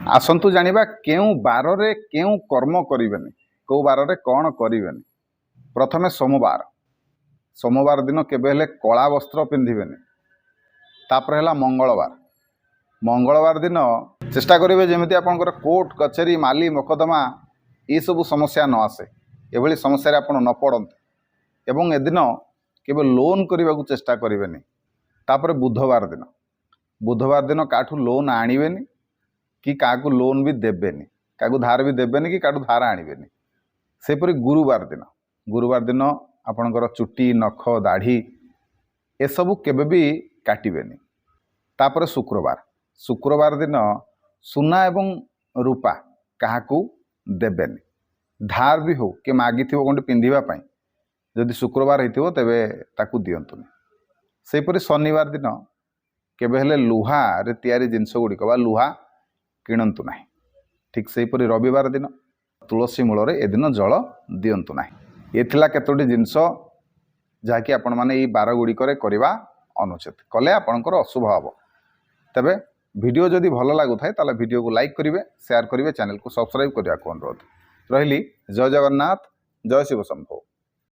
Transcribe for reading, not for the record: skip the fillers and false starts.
आसंतु जानिबा केउ बारे केउ कर्म करिवेनी को बारे कौन करिवेनी। प्रथमे सोमवार सोमवार दिन केबे हेले कला वस्त्र पिंधिबेनी। तापर है मंगलवार मंगलवार दिन चेष्टा करेंगे जमी आपंकर कोर्ट कचेरी माली मोकदमा ये सब समस्या न आसे एभली समस्या आप न पड़ते एवं एदिन केवल लोन करने को चेष्टा करेंगे। तापर बुधवार दिन काठू लोन आणवेनी कि क्या लोन भी देवेनी क्या धार भी देवेनी कि क्या धार आणवेनी। सेपरी गुरुवार दिन आपणकर चुटी नख दाढ़ी ए सबू केबे भी काटिबेनी। तापर शुक्रवार दिन सुना एवं रूपा काहाकू देवेनी। धार भी हो कि मागी गोटे पिंधापी जदि शुक्रवार होइथिबो तेबे ताकू दियंतुनी। सेपरी शनिवार दिन केबे हेले लुहा रे तैयारी जिनस गुड़िक बा लुहा किणंतु नाही। ठीक सेपरी रविवार दिन तुलसी मूल ए दिन जल दियंतु नाही। एथिला केतोटी जिनस जहाँकि आपण माने ई बार गुड़िक करवा अनुचित कले आपणकर अशुभ हम। तेबे वीडियो जदि भल लगुए ताले वीडियो को लाइक करेंगे शेयर करेंगे चैनल को सब्सक्राइब करने को अनुरोध रही। जय जगन्नाथ जय शिव शंभो।